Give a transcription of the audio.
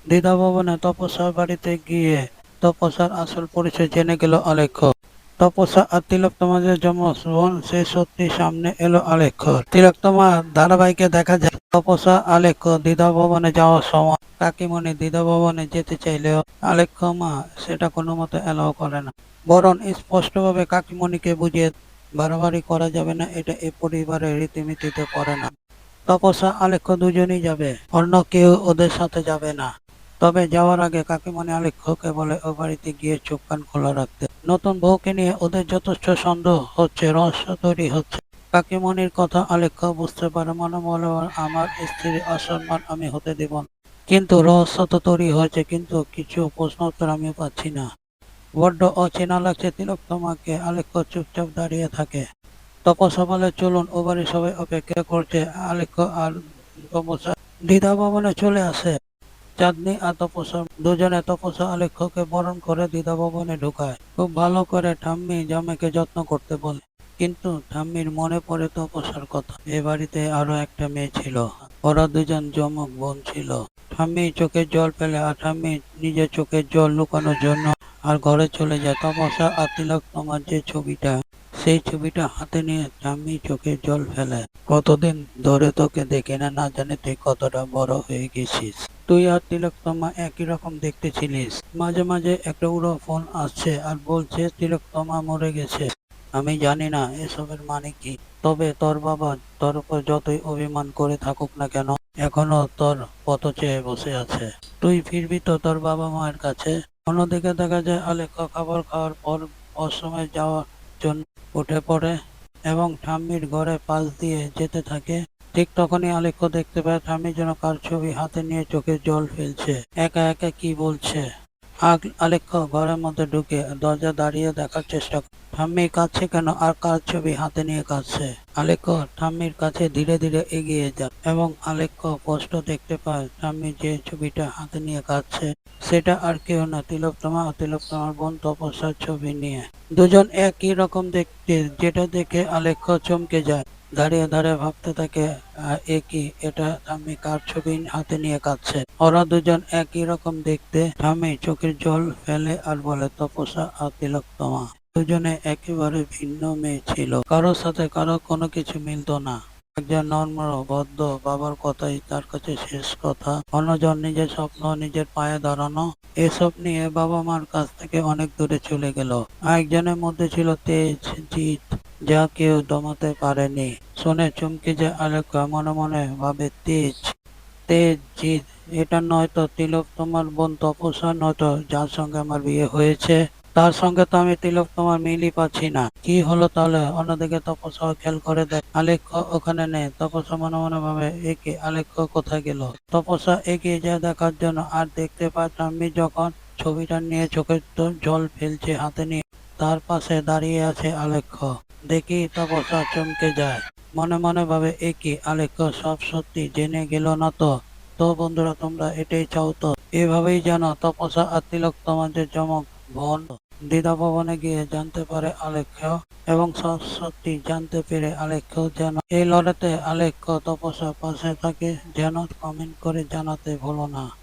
দ্বিধা ভবনে তপস্যার বাড়িতে গিয়ে তপস্যার আসল পরিচয় জেনে গেল আলেখ্য। তপস্যা আর তিলোত্তমাদের যমজ বোন সে সত্যি সামনে এলো আলেখ্যর। তিলোত্তমা ধারাবাহিকে দেখা যায় তপস্যা আলেখ্য দ্বিধা ভবনে যাওয়ার সময় কাকিমণি দ্বিধা ভবনে যেতে চাইলেও আলেখ্য মা সেটা কোনো মতে অ্যালাও করে না, বরং স্পষ্টভাবে কাকিমণিকে বুঝিয়ে বাড়াবাড়ি করা যাবে না, এটা এ পরিবারের রীতিনীতিতে পড়ে না। তপস্যা আলেখ্য দুজনেই যাবে, অন্য কেউ ওদের সাথে যাবে না। তবে যাওয়ার আগে কাকিমণি আলেখ্যকে বলে ও বাড়িতে গিয়ে চোখ কান খোলা রাখতে। নতুন বউকে নিয়ে ওদের যথেষ্ট সন্দেহ হচ্ছে, রহস্য তৈরি হচ্ছে। কাকিমণির কথা আলেখ্য বুঝতে পারে, মনে মনে আমার স্ত্রীর অসম্মান আমি হতে দেব না। কিন্তু রহস্য তো তৈরি হয়েছে, কিন্তু কিছু প্রশ্ন উত্তর আমি পাচ্ছি না। বড্ড অচেনা লাগছে তিলোত্তমাকে। আলেখ্য চুপচাপ দাঁড়িয়ে থাকে। তপস্যা বলে চলুন, ও বাড়ির সবাই অপেক্ষা করছে। আলেখ্য আর তপস্যা দ্বিধা ভবনে চলে আসে। চাঁদনি আর তপস্যা দুজনে তপস্যা আলেখ্যকে বরণ করে দ্বিধা ভবনে ঢুকায়। খুব ভালো করে ঠাম্মি জামাইকে যত্ন করতে বলে, কিন্তু ঠাম্মির মনে পড়ে তপস্যার কথা। এ বাড়িতে আরো একটা মেয়ে ছিল, ওরা দুজন যমজ বোন ছিল। ঠাম্মি চোখের জল ফেলে আর ঠাম্মি নিজের চোখের জল লুকানোর জন্য আর ঘরে চলে যায়। তপস্যা আর তিলোত্তমার যে ছবিটা, সেই ছবিটা হাতে নিয়ে ঠাম্মি চোখের জল ফেলে। কতদিন ধরে তোকে দেখি না, না জানি তুই কতটা বড় হয়ে গেছিস। তুই আর তিলোত্তমা একই রকম দেখতে ছিলিস। মাঝে মাঝে একটা উড়ো ফোন আসছে আর বলছে তিলোত্তমা মরে গেছে। আমি জানি না এসবের মানে কি, তবে তোর বাবা তোর উপর যতই অভিমান করে থাকুক না কেন, এখনো তোর পথ চেয়ে বসে আছে। তুই ফিরবি তো তোর বাবা মায়ের কাছে। অন্যদিকে দেখা যায় আলেখ্য খাবার খাওয়ার পর ওয়াশরুমে যাওয়ার জন্য উঠে পড়ে এবং ঠাম্মির ঘরে পাশ দিয়ে যেতে থাকে। ঠিক তখনই আলেখ্য দেখতে পায় ঠাম্মি যেন কার ছবি হাতে নিয়ে চোখে জল ফেলছে, একা একা কি বলছে। আলেখ্য ঘরের মধ্যে ঢুকে দরজা দাঁড়িয়ে দেখার চেষ্টা করে ঠাম্মি কাঁদছে কেন আর কার ছবি হাতে নিয়ে কাঁদছে। আলেখ্য ঠাম্মির কাছে ধীরে ধীরে এগিয়ে যায় এবং আলেখ্য স্পষ্ট দেখতে পায় ঠাম্মি যে ছবিটা হাতে নিয়ে কাঁদছে সেটা আর কেউ না, তিলোত্তমা ও তিলোত্তমার বোন তপস্যার ছবি নিয়ে। দুজন একই রকম দেখতে, যেটা দেখে আলেখ্য চমকে যায়। দাঁড়িয়ে দাঁড়িয়ে ভাবতে থাকে এ কি, এটা ঠাম্মি কার ছবি হাতে নিয়ে কাঁদছে। ওরা দুজন একই রকম দেখতে। ঠাম্মি চোখের জল ফেলে আর বলে তপস্যা আর তিলোত্তমা দুজনে একেবারে ভিন্ন মেয়ে ছিল, কারোর সাথে কারো কোনো কিছু মিলতো না। একজন নম্র ভদ্র বাবার কথাই তার কাছে শেষ কথা, অন্যজন নিজের স্বপ্ন নিজের পায়ে দাঁড়ানো, এসব নিয়ে বাবা মার কাছ থেকে অনেক দূরে চলে গেল। আরেকজনের মধ্যে ছিল তেজ, জিদ, যা কেউ দমাতে পারেনি। শুনে চমকে যায় আলেখ্য, মনে মনে ভাবে তেজ, তেজ, জিদ, এটা নয়তো তিলোত্তমার বোন তপস্যা, নয়তো যার সঙ্গে আমার বিয়ে হয়েছে তার সঙ্গে তো আমি তিলোত্তমার মিলই পাচ্ছি না। কি হলো তাহলে? অন্যদিকে তপস্যা খেয়াল করে দেখ আলেখ্য ওখানে নেই। তপস্যা মনে মনে ভাবে একে আলেখ্য কোথায় গেল। তপস্যা এগিয়ে যায় দেখার জন্য আর দেখতে পায় ঠাম্মি যখন ছবিটা নিয়ে চোখের জল ফেলছে হাতে নিয়ে, তার পাশে দাঁড়িয়ে আছে আলেখ্য। দেখি তপস্যা চমকে যায়, মনে মনে ভাবে এ কি, আলেখ্য সব সত্যি জেনে গেল না তো? তো বন্ধুরা, তোমরা এটাই চাও তো? এভাবেই যেন তপস্যা আর তিলোত্তমার যে যমজ বোন দ্বিধা ভবনে গিয়ে জানতে পারে আলেখ্য, এবং সব সত্যি জানতে পেরে আলেখ্য যেন এই লড়াইতে আলেখ্য তপস্যার পাশে থাকে, যেন কমেন্ট করে জানাতে ভুলো না।